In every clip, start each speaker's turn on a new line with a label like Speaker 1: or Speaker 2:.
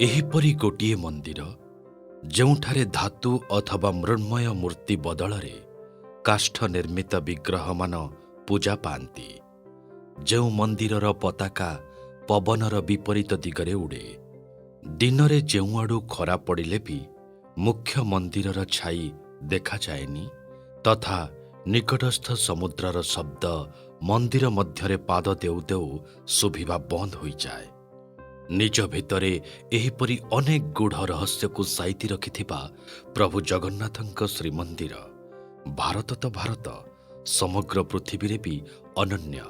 Speaker 1: एहीपरि गोटिए मंदिर ଯେଉଁଠାରେ धातु अथवा मृण्मय मूर्ति बदଳରେ काष्ठ निर्मित विग्रहमान पूजा पाआंती। ଯେଉଁ ମନ୍ଦିରର ପତାକା ପବନର ବିପରୀତ ଦିଗରେ ଉଡ଼େ। ଦିନରେ ଯେଉଁଆଡ଼ୁ ଖରା ପଡ଼ିଲେ ବି ମୁଖ୍ୟ ମନ୍ଦିରର ଛାଇ ଦେଖାଯାଏନି ତଥା ନିକଟସ୍ଥ ସମୁଦ୍ରର ଶବ୍ଦ ମନ୍ଦିର ମଧ୍ୟରେ ପାଦ ଦେଉ ଦେଉ ଶୁଭିବା ବନ୍ଦ ହୋଇଯାଏ। ନିଜ ଭିତରେ ଏହିପରି ଅନେକ ଗୂଢ଼ ରହସ୍ୟକୁ ସାଇତି ରଖିଥିବା ପ୍ରଭୁ ଜଗନ୍ନାଥଙ୍କ ଶ୍ରୀମନ୍ଦିର ଭାରତ ତ ଭାରତ, ସମଗ୍ର ପୃଥିବୀରେ ବି ଅନନ୍ୟ।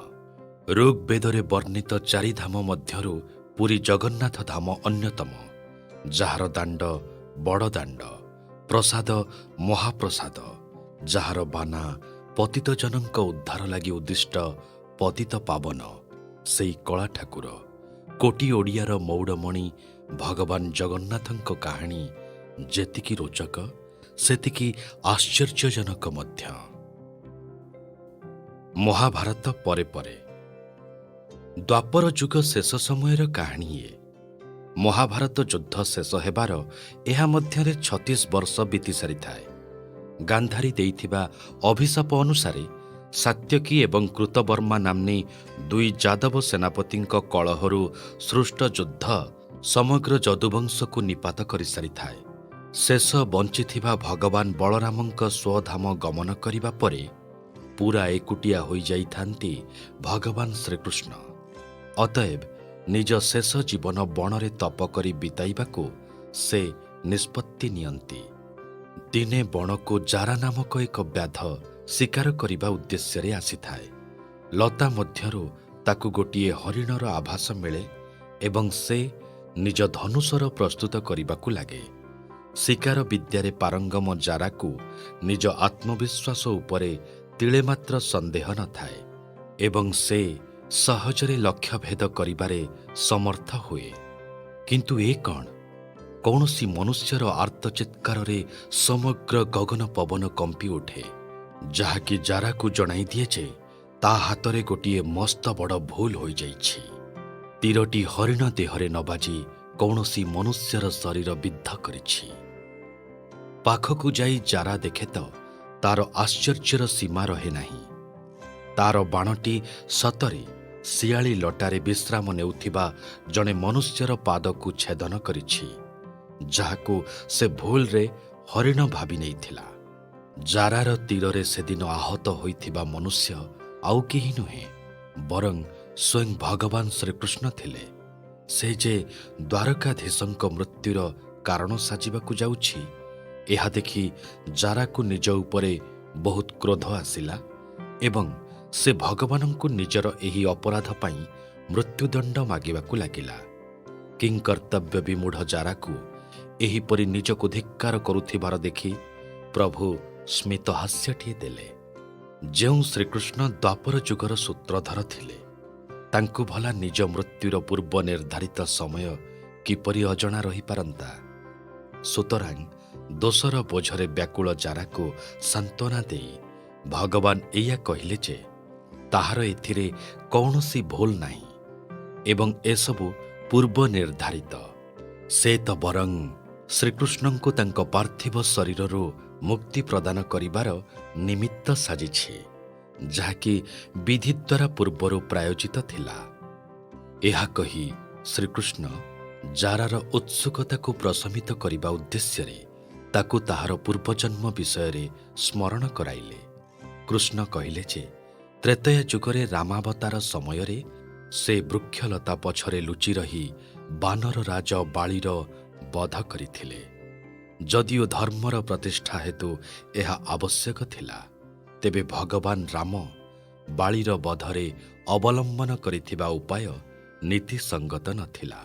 Speaker 1: ଋଗ୍ବେଦରେ ବର୍ଣ୍ଣିତ ଚାରିଧାମ ମଧ୍ୟରୁ ପୁରୀ ଜଗନ୍ନାଥ ଧାମ ଅନ୍ୟତମ, ଯାହାର ଦାଣ୍ଡ ବଡ଼ ଦାଣ୍ଡ, ପ୍ରସାଦ ମହାପ୍ରସାଦ, ଯାହାର ବାନା ପତିତଜନଙ୍କ ଉଦ୍ଧାର ଲାଗି ଉଦ୍ଦିଷ୍ଟ ପତିତ ପାବନ ସେଇ କଳା ଠାକୁର। କୋଟି ଓଡ଼ିଆର ମଉଡ଼ମଣି ଭଗବାନ ଜଗନ୍ନାଥଙ୍କ କାହାଣୀ ଯେତିକି ରୋଚକ ସେତିକି ଆଶ୍ଚର୍ଯ୍ୟଜନକ ମଧ୍ୟ। ମହାଭାରତ ପରେ ପରେ ଦ୍ୱାପର ଯୁଗ ଶେଷ ସମୟର କାହାଣୀ ଇଏ। ମହାଭାରତ ଯୁଦ୍ଧ ଶେଷ ହେବାର ଏହା ମଧ୍ୟରେ 36 ବର୍ଷ ବିତି ସାରିଥାଏ। ଗାନ୍ଧାରୀ ଦେଇଥିବା ଅଭିଶାପ ଅନୁସାରେ ସାତ୍ୟକୀ ଏବଂ କୃତବର୍ମା ନାମ୍ନୀ ଦୁଇ ଯାଦବ ସେନାପତିଙ୍କ କଳହରୁ ସୃଷ୍ଟ ଯୁଦ୍ଧ ସମଗ୍ର ଯଦୁବଂଶକୁ ନିପାତ କରିସାରିଥାଏ। ଶେଷ ବଞ୍ଚିଥିବା ଭଗବାନ ବଳରାମଙ୍କ ସ୍ୱଧାମ ଗମନ କରିବା ପରେ ପୁରା ଏକୁଟିଆ ହୋଇଯାଇଥାନ୍ତି ଭଗବାନ ଶ୍ରୀକୃଷ୍ଣ। ଅତଏବ ନିଜ ଶେଷ ଜୀବନ ବଣରେ ତପ କରି ବିତାଇବାକୁ ସେ ନିଷ୍ପତ୍ତି ନିଅନ୍ତି। ଦିନେ ବଣକୁ ଜାରା ନାମକ ଏକ ବ୍ୟାଧ ଶିକାର କରିବା ଉଦ୍ଦେଶ୍ୟରେ ଆସିଥାଏ। ଲତା ମଧ୍ୟରୁ ତାକୁ ଗୋଟିଏ ହରିଣର ଆଭାସ ମିଳେ ଏବଂ ସେ ନିଜ ଧନୁଷର ପ୍ରସ୍ତୁତ କରିବାକୁ ଲାଗେ। ଶିକାର ବିଦ୍ୟାରେ ପାରଙ୍ଗମ ଜାରାକୁ ନିଜ ଆତ୍ମବିଶ୍ୱାସ ଉପରେ ତିଳେ ମାତ୍ର ସନ୍ଦେହ ନଥାଏ ଏବଂ ସେ ସହଜରେ ଲକ୍ଷ୍ୟଭେଦ କରିବାରେ ସମର୍ଥ ହୁଏ। କିନ୍ତୁ ଏ କ'ଣ? କୌଣସି ମନୁଷ୍ୟର ଆର୍ତ୍ତଚିତ୍କାରରେ ସମଗ୍ର ଗଗନ ପବନ କମ୍ପି ଉଠେ, ଯାହାକି ଜାରାକୁ ଜଣାଇ ଦିଏ ଯେ ତା ହାତରେ ଗୋଟିଏ ମସ୍ତ ବଡ଼ ଭୁଲ ହୋଇଯାଇଛି। ତୀରଟି ହରିଣ ଦେହରେ ନ ବାଜି କୌଣସି ମନୁଷ୍ୟର ଶରୀର ବିଦ୍ଧ କରିଛି। ପାଖକୁ ଯାଇ ଜାରା ଦେଖେ ତ ତାର ଆଶ୍ଚର୍ଯ୍ୟର ସୀମା ରହେ ନାହିଁ। ତାର ବାଣଟି ସତରେ ଶିଆଳି ଲଟାରେ ବିଶ୍ରାମ ନେଉଥିବା ଜଣେ ମନୁଷ୍ୟର ପାଦକୁ ଛେଦନ କରିଛି, ଯାହାକୁ ସେ ଭୁଲରେ ହରିଣ ଭାବି ନେଇଥିଲା। ଜାରାର ତୀରରେ ସେଦିନ ଆହତ ହୋଇଥିବା ମନୁଷ୍ୟ ଆଉ କେହି ନୁହେଁ ବରଂ ସ୍ୱୟଂ ଭଗବାନ ଶ୍ରୀକୃଷ୍ଣ ଥିଲେ। ସେ ଯେ ଦ୍ୱାରକାଧୀଶଙ୍କ ମୃତ୍ୟୁର କାରଣ ସାଜିବାକୁ ଯାଉଛି, ଏହା ଦେଖି ଜାରାକୁ ନିଜ ଉପରେ ବହୁତ କ୍ରୋଧ ଆସିଲା ଏବଂ ସେ ଭଗବାନଙ୍କୁ ନିଜର ଏହି ଅପରାଧ ପାଇଁ ମୃତ୍ୟୁଦଣ୍ଡ ମାଗିବାକୁ ଲାଗିଲା। କିଂକର୍ତ୍ତବ୍ୟ ବିମୂଢ଼ ଜାରାକୁ ଏହିପରି ନିଜକୁ ଧିକ୍କାର କରୁଥିବାର ଦେଖି ପ୍ରଭୁ ସ୍ମିତହାସ୍ୟଟିଏ ଦେଲେ। ଯେଉଁ ଶ୍ରୀକୃଷ୍ଣ ଦ୍ୱାପର ଯୁଗର ସୂତ୍ରଧର ଥିଲେ, ତାଙ୍କୁ ଭଲା ନିଜ ମୃତ୍ୟୁର ପୂର୍ବ ନିର୍ଦ୍ଧାରିତ ସମୟ କିପରି ଅଜଣା ରହିପାରନ୍ତା? ସୁତରାଂ ଦୋଷର ବୋଝରେ ବ୍ୟାକୁଳ ଜାରାକୁ ସାନ୍ତ୍ୱନା ଦେଇ ଭଗବାନ ଏଇଆ କହିଲେ ଯେ ତାହାର ଏଥିରେ କୌଣସି ଭୁଲ ନାହିଁ ଏବଂ ଏସବୁ ପୂର୍ବ ନିର୍ଦ୍ଧାରିତ। ସେ ତ ବରଂ ଶ୍ରୀକୃଷ୍ଣଙ୍କୁ ତାଙ୍କ ପାର୍ଥିବ ଶରୀରରୁ ମୁକ୍ତି ପ୍ରଦାନ କରିବାର ନିମିତ୍ତ ସାଜିଛି, ଯାହାକି ବିଧି ଦ୍ୱାରା ପୂର୍ବରୁ ପ୍ରାୟୋଜିତ ଥିଲା। ଏହା କହି ଶ୍ରୀକୃଷ୍ଣ ଜାରାର ଉତ୍ସୁକତାକୁ ପ୍ରଶମିତ କରିବା ଉଦ୍ଦେଶ୍ୟରେ ତାକୁ ତାହାର ପୂର୍ବଜନ୍ମ ବିଷୟରେ ସ୍ମରଣ କରାଇଲେ। କୃଷ୍ଣ କହିଲେ ଯେ ତ୍ରେତୟା ଯୁଗରେ ରାମାବତାର ସମୟରେ ସେ ବୃକ୍ଷଲତା ପଛରେ ଲୁଚି ରହି ବାନର ରାଜ ବାଳିର ବଧ କରିଥିଲେ। ଯଦିଓ ଧର୍ମର ପ୍ରତିଷ୍ଠା ହେତୁ ଏହା ଆବଶ୍ୟକ ଥିଲା, ତେବେ ଭଗବାନ ରାମ ବାଳିର ବଧରେ ଅବଲମ୍ବନ କରିଥିବା ଉପାୟ ନୀତିସଙ୍ଗତ ନଥିଲା।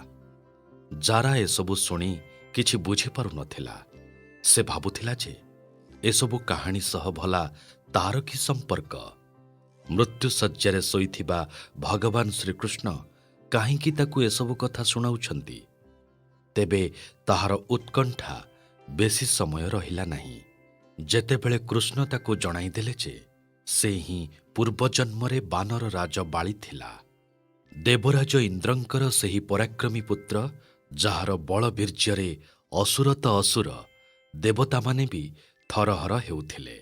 Speaker 1: ଜାରା ଏସବୁ ଶୁଣି କିଛି ବୁଝିପାରୁନଥିଲା। ସେ ଭାବୁଥିଲା ଯେ ଏସବୁ କାହାଣୀ ସହ ଭଲା ତାର କି ସମ୍ପର୍କ? ମୃତ୍ୟୁଶଯ୍ୟାରେ ଶୋଇଥିବା ଭଗବାନ ଶ୍ରୀକୃଷ୍ଣ କାହିଁକି ତାକୁ ଏସବୁ କଥା ଶୁଣାଉଛନ୍ତି? ତେବେ ତାହାର ଉତ୍କଣ୍ଠା ବେଶୀ ସମୟ ରହିଲା ନାହିଁ। ଯେତେବେଳେ କୃଷ୍ଣ ତାକୁ ଜଣାଇଦେଲେ ଯେ ସେ ହିଁ ପୂର୍ବଜନ୍ମରେ ବାନର ରାଜ ବାଳି ଥିଲା, ଦେବରାଜ ଇନ୍ଦ୍ରଙ୍କର ସେହି ପରାକ୍ରମୀ ପୁତ୍ର ଯାହାର ବଳବୀର୍ଯ୍ୟରେ ଅସୁର ତ ଅସୁର, ଦେବତାମାନେ ବି ଥରହର ହେଉଥିଲେ।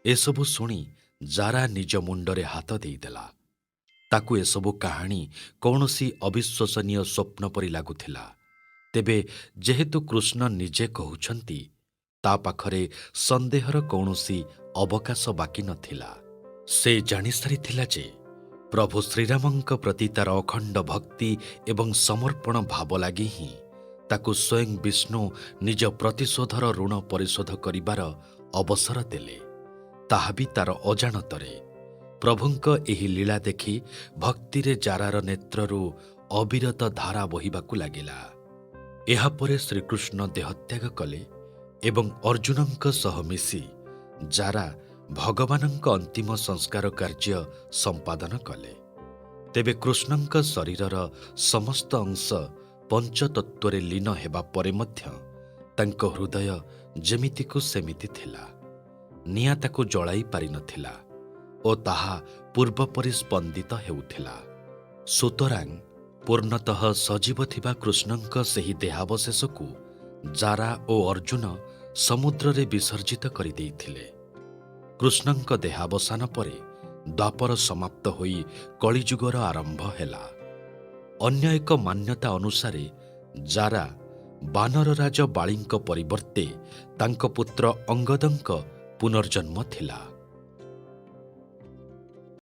Speaker 1: ଏସବୁ ଶୁଣି ଜାରା ନିଜ ମୁଣ୍ଡରେ ହାତ ଦେଇଦେଲା। ତାକୁ ଏସବୁ କାହାଣୀ କୌଣସି ଅବିଶ୍ୱସନୀୟ ସ୍ୱପ୍ନ ପରି ଲାଗୁଥିଲା। ତେବେ ଯେହେତୁ କୃଷ୍ଣ ନିଜେ କହୁଛନ୍ତି, ତା ପାଖରେ ସନ୍ଦେହର କୌଣସି ଅବକାଶ ବାକି ନଥିଲା। ସେ ଜାଣିସାରିଥିଲା ଯେ ପ୍ରଭୁ ଶ୍ରୀରାମଙ୍କ ପ୍ରତି ତାର ଅଖଣ୍ଡ ଭକ୍ତି ଏବଂ ସମର୍ପଣ ଭାବ ଲାଗି ହିଁ ତାକୁ ସ୍ୱୟଂ ବିଷ୍ଣୁ ନିଜ ପ୍ରତିଶୋଧର ଋଣ ପରିଶୋଧ କରିବାର ଅବସର ଦେଲେ। ତାହା ବି ତାର ଅଜାଣତରେ। ପ୍ରଭୁଙ୍କ ଏହି ଲୀଳା ଦେଖି ଭକ୍ତିରେ ଜାରାର ନେତ୍ରରୁ ଅବିରତ ଧାରା ବହିବାକୁ ଲାଗିଲା। ଏହାପରେ ଶ୍ରୀକୃଷ୍ଣ ଦେହତ୍ୟାଗ କଲେ ଏବଂ ଅର୍ଜୁନଙ୍କ ସହ ମିଶି ଜାରା ଭଗବାନଙ୍କ ଅନ୍ତିମ ସଂସ୍କାର କାର୍ଯ୍ୟ ସମ୍ପାଦନ କଲେ। ତେବେ କୃଷ୍ଣଙ୍କ ଶରୀରର ସମସ୍ତ ଅଂଶ ପଞ୍ଚତତ୍ତ୍ୱରେ ଲୀନ ହେବା ପରେ ମଧ୍ୟ ତାଙ୍କ ହୃଦୟ ଯେମିତିକୁ ସେମିତି ଥିଲା। ନିଆଁ ତାକୁ ଜଳାଇ ପାରିନଥିଲା ଓ ତାହା ପୂର୍ବପରି ସ୍ପନ୍ଦିତ ହେଉଥିଲା। ସୁତରାଂ ପୂର୍ଣ୍ଣତଃ ସଜୀବ ଥିବା କୃଷ୍ଣଙ୍କ ସେହି ଦେହାବଶେଷକୁ ଜାରା ଓ ଅର୍ଜୁନ ସମୁଦ୍ରରେ ବିସର୍ଜିତ କରିଦେଇଥିଲେ। କୃଷ୍ଣଙ୍କ ଦେହାବସାନ ପରେ ଦ୍ୱାପର ସମାପ୍ତ ହୋଇ କଳିଯୁଗର ଆରମ୍ଭ ହେଲା। ଅନ୍ୟ ଏକ ମାନ୍ୟତା ଅନୁସାରେ ଜାରା ବାନରରାଜ ବାଳୀଙ୍କ ପରିବର୍ତ୍ତେ ତାଙ୍କ ପୁତ୍ର ଅଙ୍ଗଦଙ୍କ ପୁନର୍ଜନ୍ମ ଥିଲା।